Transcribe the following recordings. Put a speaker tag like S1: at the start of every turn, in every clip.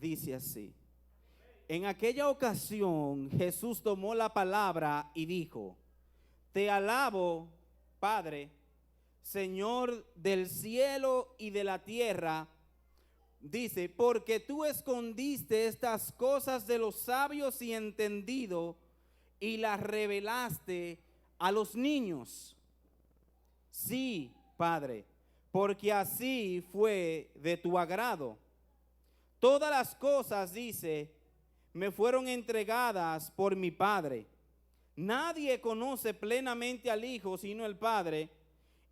S1: dice así. En aquella ocasión Jesús tomó la palabra y dijo: Te alabo, Padre, Señor del cielo y de la tierra. Dice, porque tú escondiste estas cosas de los sabios y entendidos y las revelaste a los niños. Sí, Padre, porque así fue de tu agrado. Todas las cosas, dice, me fueron entregadas por mi Padre. Nadie conoce plenamente al Hijo sino el Padre,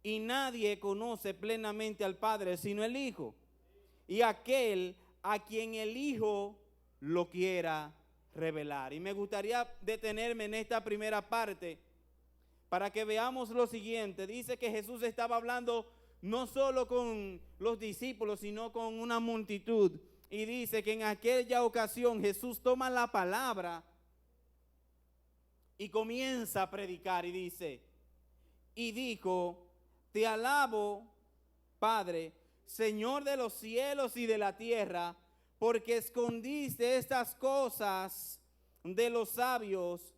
S1: y nadie conoce plenamente al Padre sino el Hijo, y aquel a quien el Hijo lo quiera revelar. Y me gustaría detenerme en esta primera parte para que veamos lo siguiente. Dice que Jesús estaba hablando no solo con los discípulos, sino con una multitud. Y dice que en aquella ocasión Jesús toma la palabra y comienza a predicar y dice, y dijo, te alabo, Padre, Señor de los cielos y de la tierra, porque escondiste estas cosas de los sabios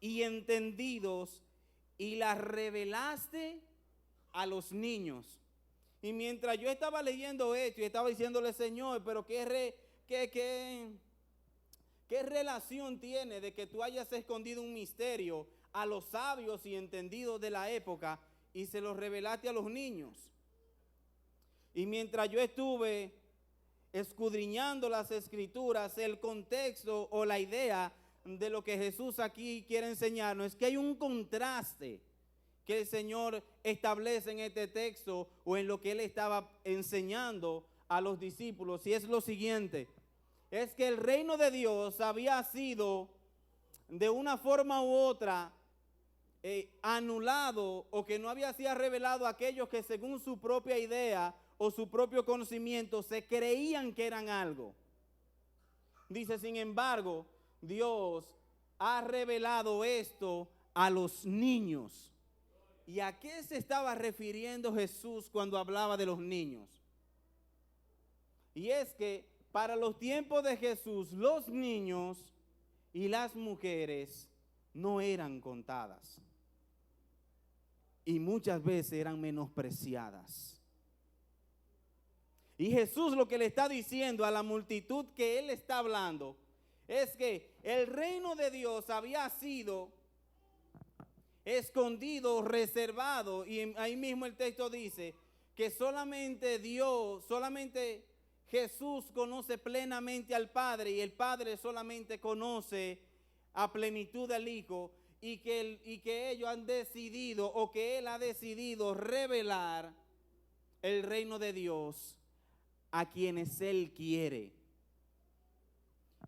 S1: y entendidos y las revelaste a los niños. Y mientras yo estaba leyendo esto y estaba diciéndole, Señor, pero ¿qué relación tiene de que tú hayas escondido un misterio a los sabios y entendidos de la época y se los revelaste a los niños? Y mientras yo estuve escudriñando las escrituras, el contexto o la idea de lo que Jesús aquí quiere enseñarnos es que hay un contraste que el Señor establece en este texto o en lo que Él estaba enseñando a los discípulos, y es lo siguiente: es que el reino de Dios había sido de una forma u otra anulado, o que no había sido revelado a aquellos que según su propia idea o su propio conocimiento se creían que eran algo. Dice, sin embargo, Dios ha revelado esto a los niños. ¿Y a qué se estaba refiriendo Jesús cuando hablaba de los niños? Y es que para los tiempos de Jesús, los niños y las mujeres no eran contadas. Y muchas veces eran menospreciadas. Y Jesús lo que le está diciendo a la multitud que Él está hablando es que el reino de Dios había sido escondido, reservado, y ahí mismo el texto dice que solamente Dios, solamente Jesús conoce plenamente al Padre, y el Padre solamente conoce a plenitud al Hijo, y que ellos han decidido, o que Él ha decidido revelar el reino de Dios a quienes Él quiere.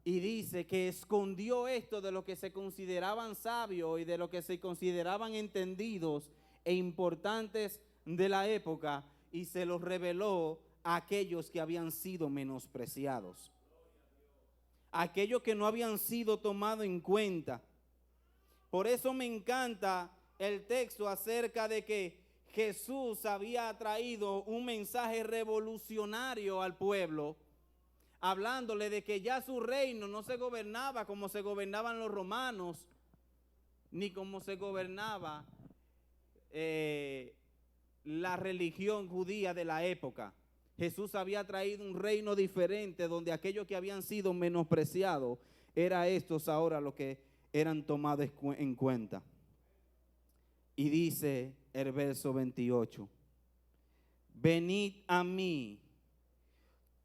S1: Y dice que escondió esto de lo que se consideraban sabios y de lo que se consideraban entendidos e importantes de la época, y se los reveló a aquellos que habían sido menospreciados, aquellos que no habían sido tomados en cuenta. Por eso me encanta el texto acerca de que Jesús había traído un mensaje revolucionario al pueblo, hablándole de que ya su reino no se gobernaba como se gobernaban los romanos, ni como se gobernaba la religión judía de la época. Jesús había traído un reino diferente, donde aquellos que habían sido menospreciados, era estos ahora los que eran tomados en cuenta. Y dice el verso 28, venid a mí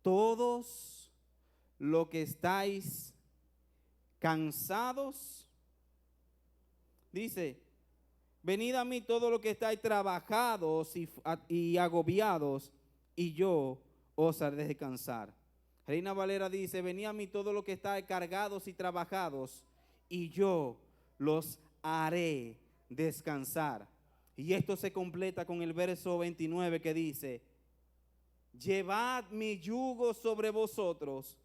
S1: todos los que estáis cansados, dice, venid a mí todos los que estáis trabajados y agobiados, y yo os haré descansar. Reina Valera dice, venid a mí todos los que estáis cargados y trabajados, y yo los haré descansar. Y esto se completa con el verso 29 que dice, llevad mi yugo sobre vosotros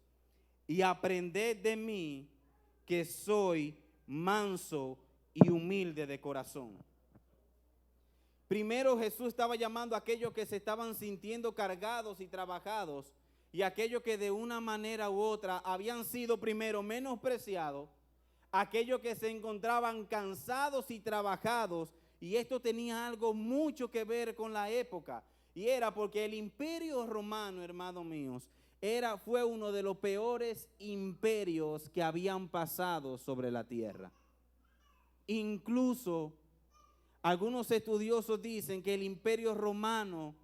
S1: y aprended de mí, que soy manso y humilde de corazón. Primero Jesús estaba llamando a aquellos que se estaban sintiendo cargados y trabajados, y aquellos que de una manera u otra habían sido primero menospreciados, aquellos que se encontraban cansados y trabajados, y esto tenía algo mucho que ver con la época, y era porque el imperio romano, hermanos míos, fue uno de los peores imperios que habían pasado sobre la tierra. Incluso algunos estudiosos dicen que el imperio romano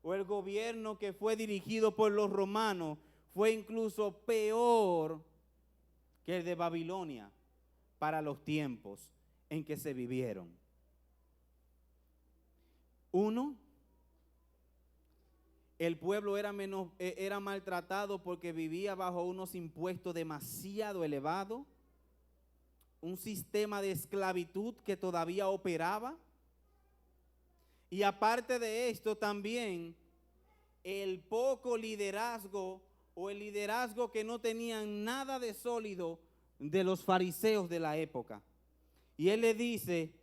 S1: o el gobierno que fue dirigido por los romanos fue incluso peor que el de Babilonia para los tiempos en que se vivieron. Uno, el pueblo era maltratado porque vivía bajo unos impuestos demasiado elevados, un sistema de esclavitud que todavía operaba. Y aparte de esto también el poco liderazgo o el liderazgo que no tenían nada de sólido de los fariseos de la época. Y él le dice,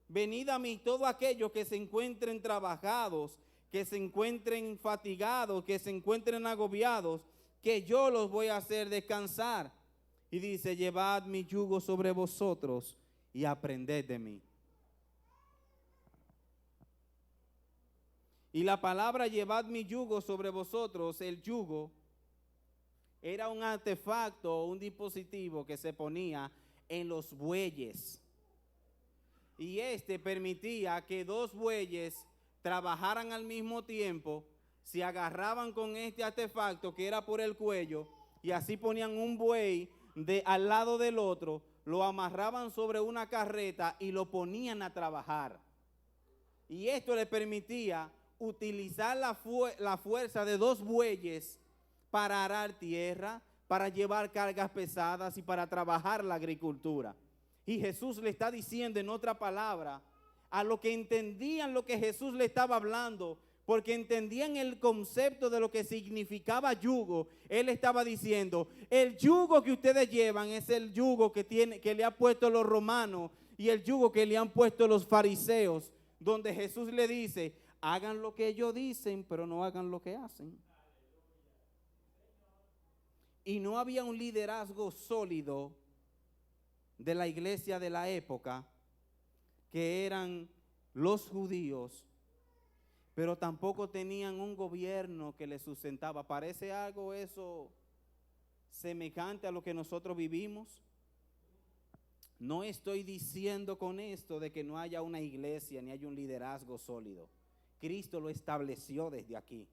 S1: venid a mí todos aquellos que se encuentren trabajados, que se encuentren fatigados, que se encuentren agobiados, que yo los voy a hacer descansar. Y dice, llevad mi yugo sobre vosotros y aprended de mí. Y la palabra llevad mi yugo sobre vosotros, el yugo, era un artefacto, un dispositivo que se ponía en los bueyes. Y permitía que dos bueyes trabajaran al mismo tiempo, se agarraban con este artefacto que era por el cuello, y así ponían un buey al lado del otro, lo amarraban sobre una carreta y lo ponían a trabajar. Y esto le permitía utilizar la fuerza de dos bueyes para arar tierra, para llevar cargas pesadas y para trabajar la agricultura. Y Jesús le está diciendo en otra palabra, a los que entendían lo que Jesús le estaba hablando, porque entendían el concepto de lo que significaba yugo, él estaba diciendo, el yugo que ustedes llevan es el yugo que le han puesto los romanos y el yugo que le han puesto los fariseos, donde Jesús le dice, hagan lo que ellos dicen, pero no hagan lo que hacen. Y no había un liderazgo sólido de la iglesia de la época, que eran los judíos, pero tampoco tenían un gobierno que les sustentaba. ¿Parece algo eso semejante a lo que nosotros vivimos? No estoy diciendo con esto de que no haya una iglesia ni haya un liderazgo sólido. Cristo lo estableció desde aquí.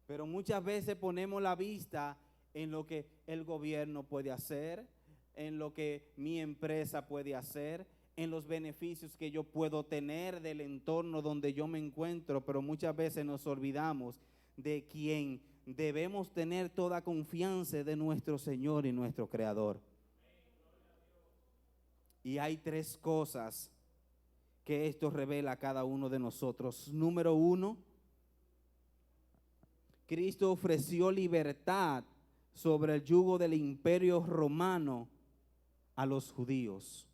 S1: Pero muchas veces ponemos la vista en lo que el gobierno puede hacer, en lo que mi empresa puede hacer, en los beneficios que yo puedo tener del entorno donde yo me encuentro, pero muchas veces nos olvidamos de quien debemos tener toda confianza, de nuestro Señor y nuestro Creador. Y hay tres cosas que esto revela a cada uno de nosotros. Número uno, Cristo ofreció libertad sobre el yugo del imperio romano a los judíos.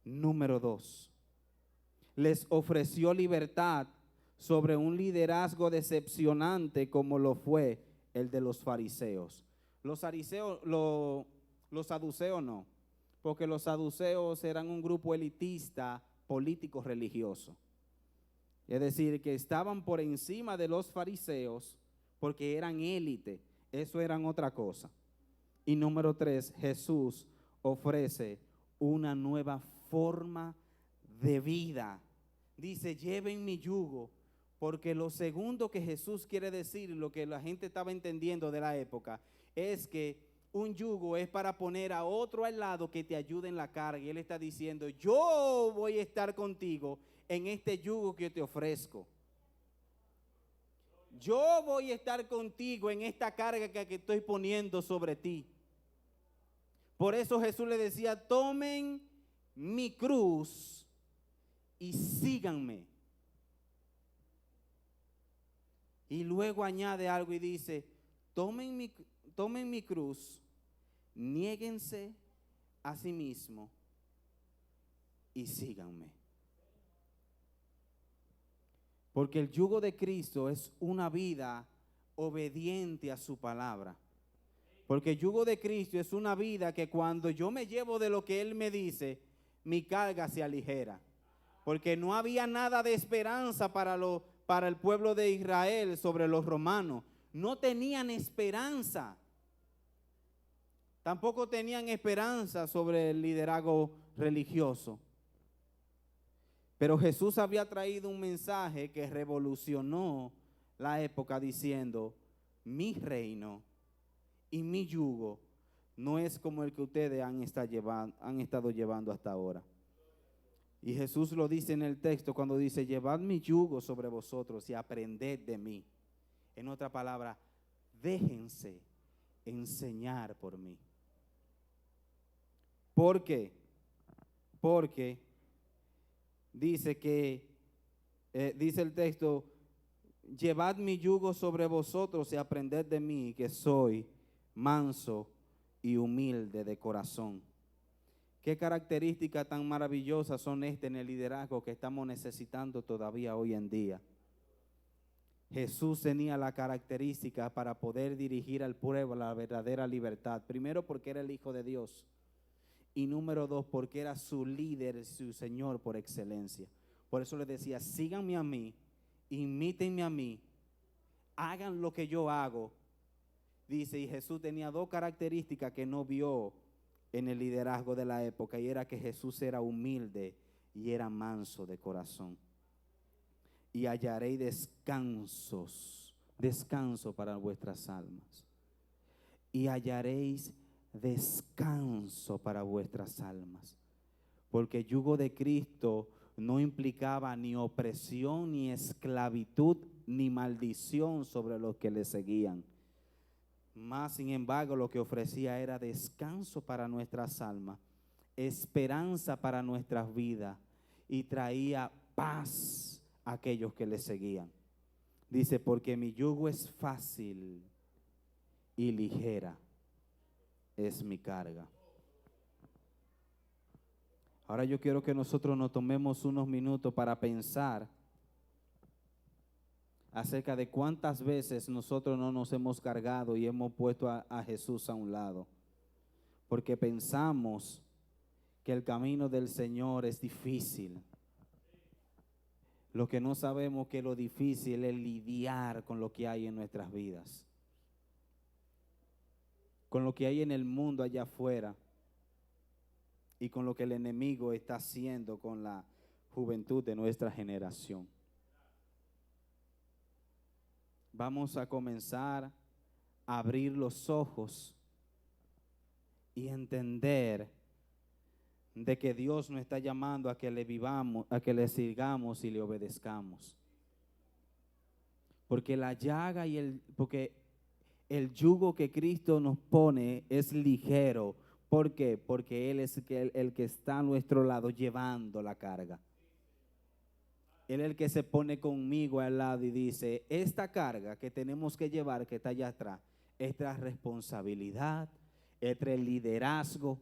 S1: Número dos, les ofreció libertad sobre un liderazgo decepcionante como lo fue el de los fariseos. Los saduceos no, porque los saduceos eran un grupo elitista político religioso. Es decir, que estaban por encima de los fariseos porque eran élite, eso eran otra cosa. Y número tres, Jesús ofrece una nueva forma de vida. Dice, lleven mi yugo, porque lo segundo que Jesús quiere decir, lo que la gente estaba entendiendo de la época, es que un yugo es para poner a otro al lado que te ayude en la carga. Y él está diciendo, yo voy a estar contigo en este yugo que te ofrezco. Yo voy a estar contigo en esta carga que estoy poniendo sobre ti. Por eso Jesús le decía, tomen mi cruz y síganme. Y luego añade algo y dice, tomen mi cruz, niéguense a sí mismo y síganme. Porque el yugo de Cristo es una vida obediente a su palabra. Porque el yugo de Cristo es una vida que cuando yo me llevo de lo que Él me dice, mi carga se aligera. Porque no había nada de esperanza para el pueblo de Israel sobre los romanos. No tenían esperanza. Tampoco tenían esperanza sobre el liderazgo religioso. Pero Jesús había traído un mensaje que revolucionó la época diciendo: mi reino y mi yugo no es como el que ustedes han estado llevando hasta ahora. Y Jesús lo dice en el texto cuando dice: llevad mi yugo sobre vosotros y aprended de mí. En otra palabra, déjense enseñar por mí. ¿Por qué? Porque dice el texto: llevad mi yugo sobre vosotros y aprended de mí, que soy manso y humilde de corazón. ¿Qué características tan maravillosas son en el liderazgo que estamos necesitando todavía hoy en día? Jesús tenía la característica para poder dirigir al pueblo a la verdadera libertad. Primero, porque era el Hijo de Dios. Y número dos, porque era su líder, su Señor por excelencia. Por eso le decía: síganme a mí, imítenme a mí, hagan lo que yo hago. Dice, y Jesús tenía dos características que no vio en el liderazgo de la época, y era que Jesús era humilde y era manso de corazón. Y hallaréis descanso para vuestras almas. Y hallaréis descanso para vuestras almas. Porque el yugo de Cristo no implicaba ni opresión, ni esclavitud, ni maldición sobre los que le seguían. Más sin embargo, lo que ofrecía era descanso para nuestras almas, esperanza para nuestras vidas, y traía paz a aquellos que le seguían. Dice: porque mi yugo es fácil y ligera es mi carga. Ahora yo quiero que nosotros nos tomemos unos minutos para pensar acerca de cuántas veces nosotros no nos hemos cargado y hemos puesto a Jesús a un lado, porque pensamos que el camino del Señor es difícil. Lo que no sabemos que lo difícil es lidiar con lo que hay en nuestras vidas, con lo que hay en el mundo allá afuera y con lo que el enemigo está haciendo con la juventud de nuestra generación. Vamos a comenzar a abrir los ojos y entender de que Dios nos está llamando a que le vivamos, a que le sigamos y le obedezcamos. Porque la llaga porque el yugo que Cristo nos pone es ligero. ¿Por qué? Porque Él es el que está a nuestro lado llevando la carga. Él es el que se pone conmigo al lado y dice: esta carga que tenemos que llevar, que está allá atrás, esta responsabilidad, este liderazgo,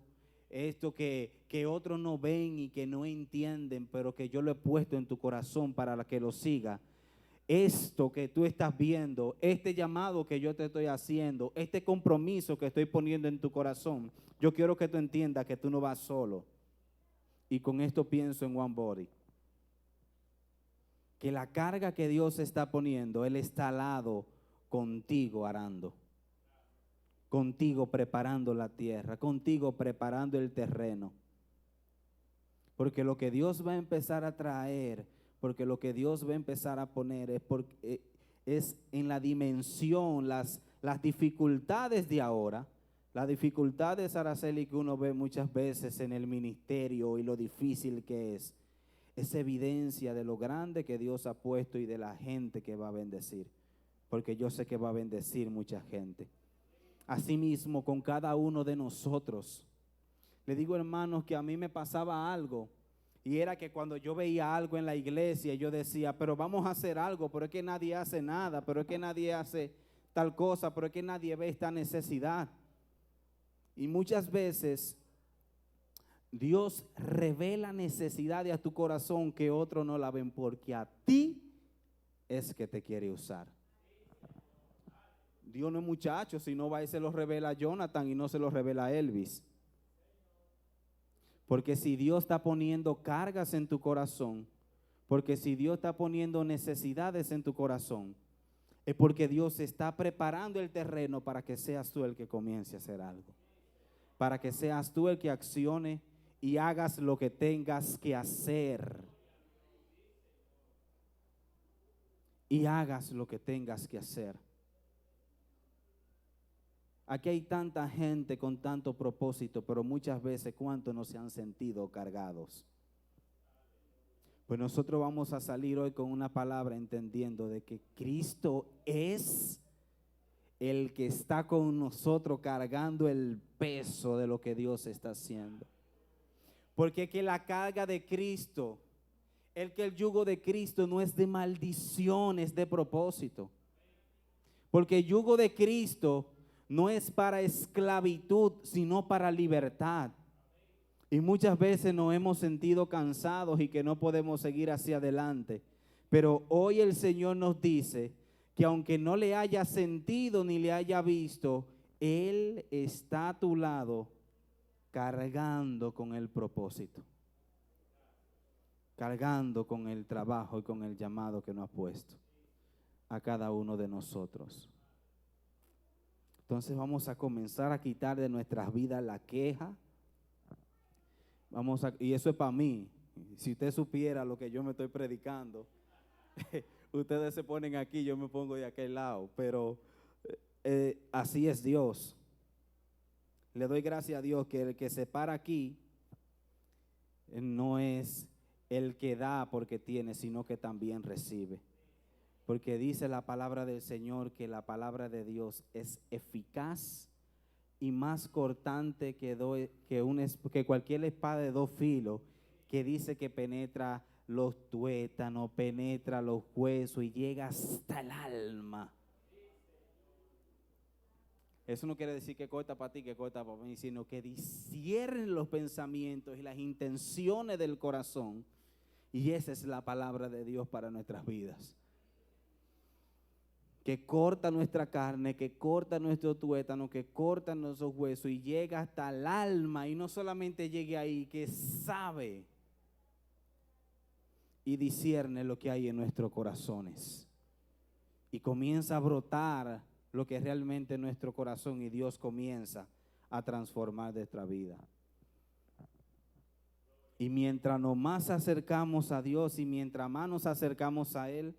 S1: esto que otros no ven y que no entienden, pero que yo lo he puesto en tu corazón para que lo siga. Esto que tú estás viendo, este llamado que yo te estoy haciendo, este compromiso que estoy poniendo en tu corazón, yo quiero que tú entiendas que tú no vas solo. Y con esto pienso en One Body. Que la carga que Dios está poniendo, Él está al lado contigo arando, contigo preparando la tierra, contigo preparando el terreno. Porque lo que Dios va a empezar a traer, porque lo que Dios va a empezar a poner es en la dimensión, las dificultades de ahora, las dificultades, Araceli, que uno ve muchas veces en el ministerio y lo difícil que es evidencia de lo grande que Dios ha puesto y de la gente que va a bendecir, porque yo sé que va a bendecir mucha gente. Asimismo, con cada uno de nosotros. Le digo, hermanos, que a mí me pasaba algo, y era que cuando yo veía algo en la iglesia, yo decía: pero vamos a hacer algo, pero es que nadie hace nada, pero es que nadie hace tal cosa, pero es que nadie ve esta necesidad. Y muchas veces Dios revela necesidades a tu corazón que otros no la ven, porque a ti es que te quiere usar. Dios no es muchacho, si no va y se lo revela a Jonathan y no se lo revela a Elvis. Porque si Dios está poniendo cargas en tu corazón, porque si Dios está poniendo necesidades en tu corazón, es porque Dios está preparando el terreno para que seas tú el que comience a hacer algo. Para que seas tú el que accione y hagas lo que tengas que hacer. Y hagas lo que tengas que hacer. Aquí hay tanta gente con tanto propósito, pero muchas veces ¿cuántos no se han sentido cargados? Pues nosotros vamos a salir hoy con una palabra entendiendo de que Cristo es el que está con nosotros cargando el peso de lo que Dios está haciendo. Porque es que la carga de Cristo, el yugo de Cristo no es de maldición, es de propósito. Porque el yugo de Cristo no es para esclavitud, sino para libertad. Y muchas veces nos hemos sentido cansados y que no podemos seguir hacia adelante. Pero hoy el Señor nos dice que aunque no le haya sentido ni le haya visto, Él está a tu lado cargando con el propósito. Cargando con el trabajo y con el llamado que nos ha puesto a cada uno de nosotros. Entonces vamos a comenzar a quitar de nuestras vidas la queja. Y eso es para mí. Si usted supiera lo que yo me estoy predicando, ustedes se ponen aquí, yo me pongo de aquel lado. Pero así es Dios. Le doy gracias a Dios que el que se para aquí no es el que da porque tiene, sino que también recibe. Porque dice la palabra del Señor que la palabra de Dios es eficaz y más cortante que cualquier espada de dos filos, que dice que penetra los tuétanos, penetra los huesos y llega hasta el alma. Eso no quiere decir que corta para ti, que corta para mí, sino que discierne los pensamientos y las intenciones del corazón. Y esa es la palabra de Dios para nuestras vidas. Que corta nuestra carne, que corta nuestro tuétano, que corta nuestros huesos y llega hasta el alma. Y no solamente llegue ahí, que sabe y discierne lo que hay en nuestros corazones. Y comienza a brotar lo que realmente es nuestro corazón y Dios comienza a transformar nuestra vida. Y mientras nos más acercamos a Dios y mientras más nos acercamos a Él,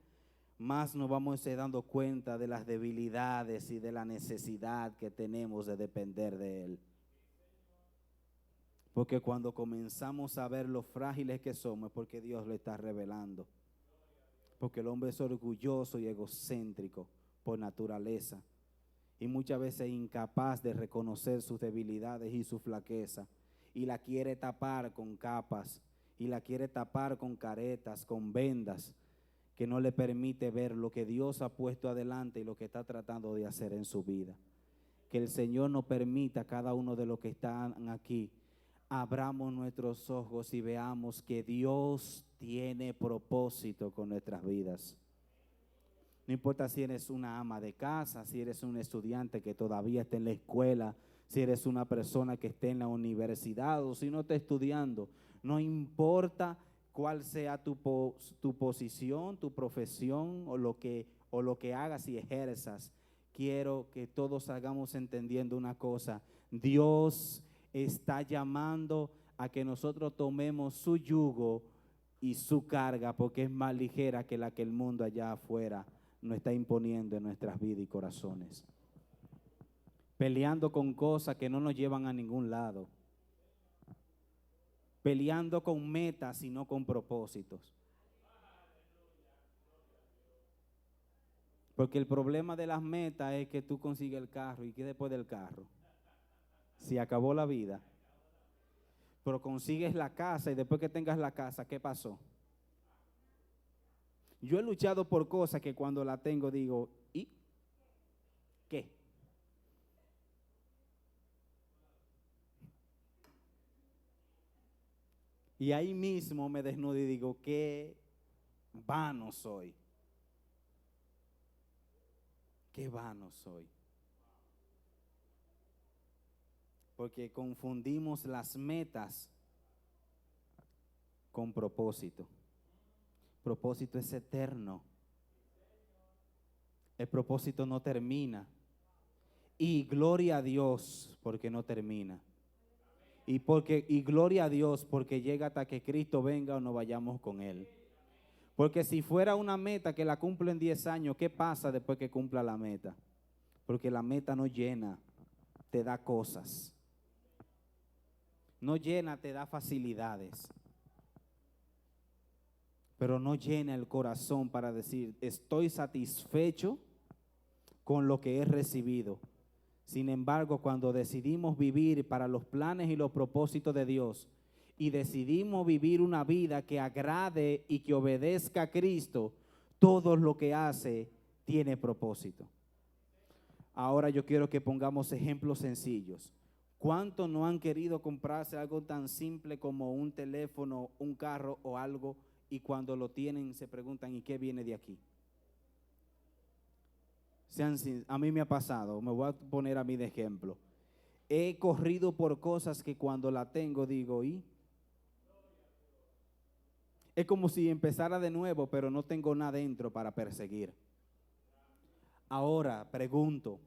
S1: más nos vamos a ir dando cuenta de las debilidades y de la necesidad que tenemos de depender de Él. Porque cuando comenzamos a ver lo frágiles que somos, es porque Dios lo está revelando. Porque el hombre es orgulloso y egocéntrico por naturaleza. Y muchas veces incapaz de reconocer sus debilidades y su flaqueza. Y la quiere tapar con capas. Y la quiere tapar con caretas, con vendas, que no le permite ver lo que Dios ha puesto adelante y lo que está tratando de hacer en su vida. Que el Señor nos permita a cada uno de los que están aquí, abramos nuestros ojos y veamos que Dios tiene propósito con nuestras vidas. No importa si eres una ama de casa, si eres un estudiante que todavía está en la escuela, si eres una persona que esté en la universidad o si no está estudiando, no importa cuál sea tu posición, tu profesión o lo que hagas y ejerzas. Quiero que todos salgamos entendiendo una cosa: Dios está llamando a que nosotros tomemos su yugo y su carga, porque es más ligera que la que el mundo allá afuera nos está imponiendo en nuestras vidas y corazones. Peleando con cosas que no nos llevan a ningún lado. Peleando con metas y no con propósitos. Porque el problema de las metas es que tú consigues el carro y ¿qué después del carro? Si acabó la vida. Pero consigues la casa y después que tengas la casa, ¿qué pasó? Yo he luchado por cosas que cuando la tengo digo, ¿y qué? Y ahí mismo me desnudo y digo, qué vano soy. qué vano soy. Porque confundimos las metas con propósito. Propósito es eterno. El propósito no termina. Y gloria a Dios porque no termina. Y gloria a Dios porque llega hasta que Cristo venga o no vayamos con Él. Porque si fuera una meta que la cumple en 10 años, ¿qué pasa después que cumpla la meta? Porque la meta no llena, te da cosas. No llena, te da facilidades. Pero no llena el corazón para decir, estoy satisfecho con lo que he recibido. Sin embargo, cuando decidimos vivir para los planes y los propósitos de Dios y decidimos vivir una vida que agrade y que obedezca a Cristo, todo lo que hace tiene propósito. Ahora yo quiero que pongamos ejemplos sencillos. ¿Cuántos no han querido comprarse algo tan simple como un teléfono, un carro o algo, y cuando lo tienen se preguntan, ¿y qué viene de aquí? A mí me ha pasado, me voy a poner a mí de ejemplo. He corrido por cosas que cuando la tengo digo, ¿y? Es como si empezara de nuevo, pero no tengo nada dentro para perseguir. Ahora, pregunto,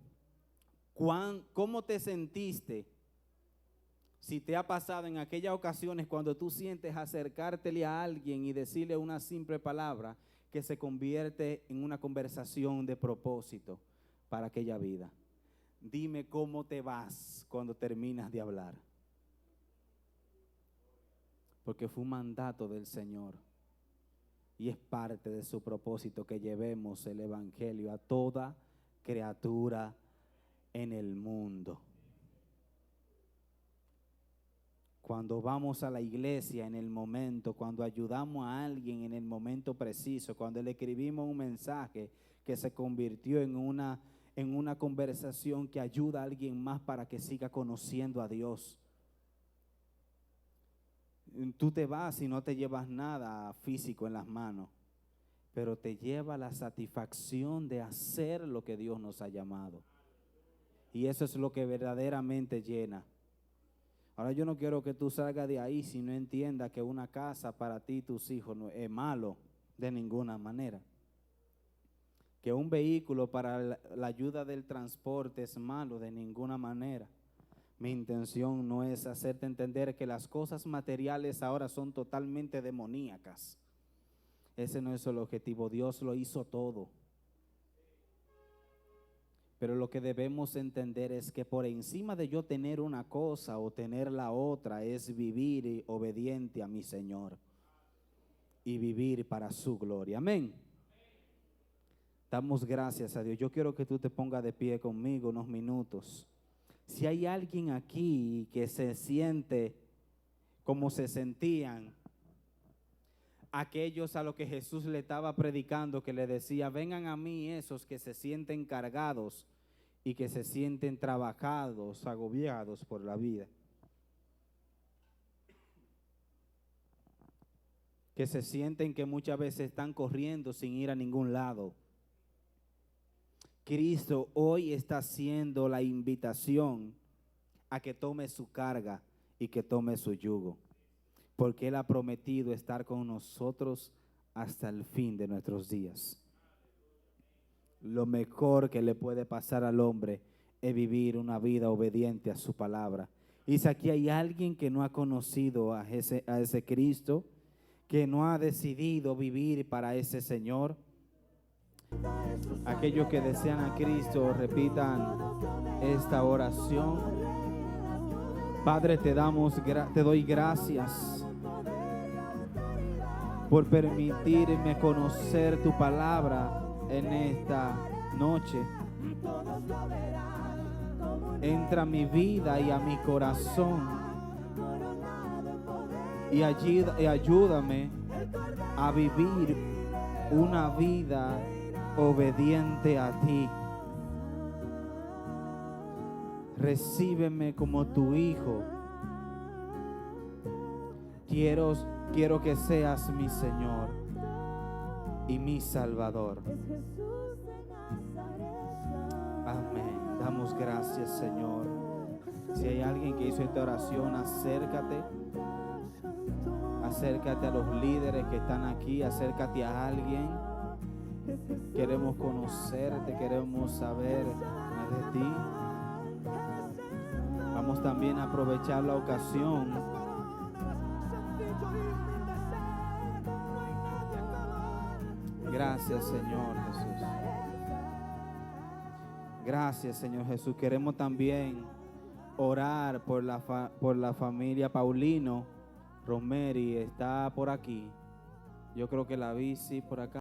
S1: ¿cómo te sentiste? Si te ha pasado en aquellas ocasiones cuando tú sientes acercártele a alguien y decirle una simple palabra que se convierte en una conversación de propósito para aquella vida. Dime cómo te vas cuando terminas de hablar. Porque fue un mandato del Señor y es parte de su propósito que llevemos el evangelio a toda criatura en el mundo. Cuando vamos a la iglesia en el momento, cuando ayudamos a alguien en el momento preciso, cuando le escribimos un mensaje que se convirtió en una conversación que ayuda a alguien más para que siga conociendo a Dios. Tú te vas y no te llevas nada físico en las manos, pero te lleva la satisfacción de hacer lo que Dios nos ha llamado. Y eso es lo que verdaderamente llena. Ahora yo no quiero que tú salgas de ahí si no entiendas que una casa para ti y tus hijos no es malo de ninguna manera. Que un vehículo para la ayuda del transporte es malo de ninguna manera. Mi intención no es hacerte entender que las cosas materiales ahora son totalmente demoníacas. Ese no es el objetivo. Dios lo hizo todo. Pero lo que debemos entender es que por encima de yo tener una cosa o tener la otra es vivir obediente a mi Señor y vivir para su gloria. Amén. Damos gracias a Dios. Yo quiero que tú te pongas de pie conmigo unos minutos. Si hay alguien aquí que se siente como se sentían aquellos a los que Jesús le estaba predicando, que le decía, vengan a mí esos que se sienten cargados y que se sienten trabajados, agobiados por la vida. Que se sienten que muchas veces están corriendo sin ir a ningún lado. Cristo hoy está haciendo la invitación a que tome su carga y que tome su yugo, porque Él ha prometido estar con nosotros hasta el fin de nuestros días. Lo mejor que le puede pasar al hombre es vivir una vida obediente a su palabra. Y si aquí hay alguien que no ha conocido a ese Cristo, que no ha decidido vivir para ese Señor, aquellos que desean a Cristo repitan esta oración. Padre, te doy gracias por permitirme conocer tu palabra en esta noche. Entra a mi vida y a mi corazón y ayúdame a vivir una vida obediente a ti. Recíbeme como tu hijo. Quiero que seas mi Señor y mi Salvador. Gracias, Señor. Si hay alguien que hizo esta oración, acércate. Acércate a los líderes que están aquí. Acércate a alguien. Queremos conocerte, queremos saber más de ti. Vamos también a aprovechar la ocasión Gracias, Señor Jesús. Gracias, Señor Jesús. Queremos también orar por la familia Paulino. Romeri está por aquí. Yo creo que la vi, sí, por acá.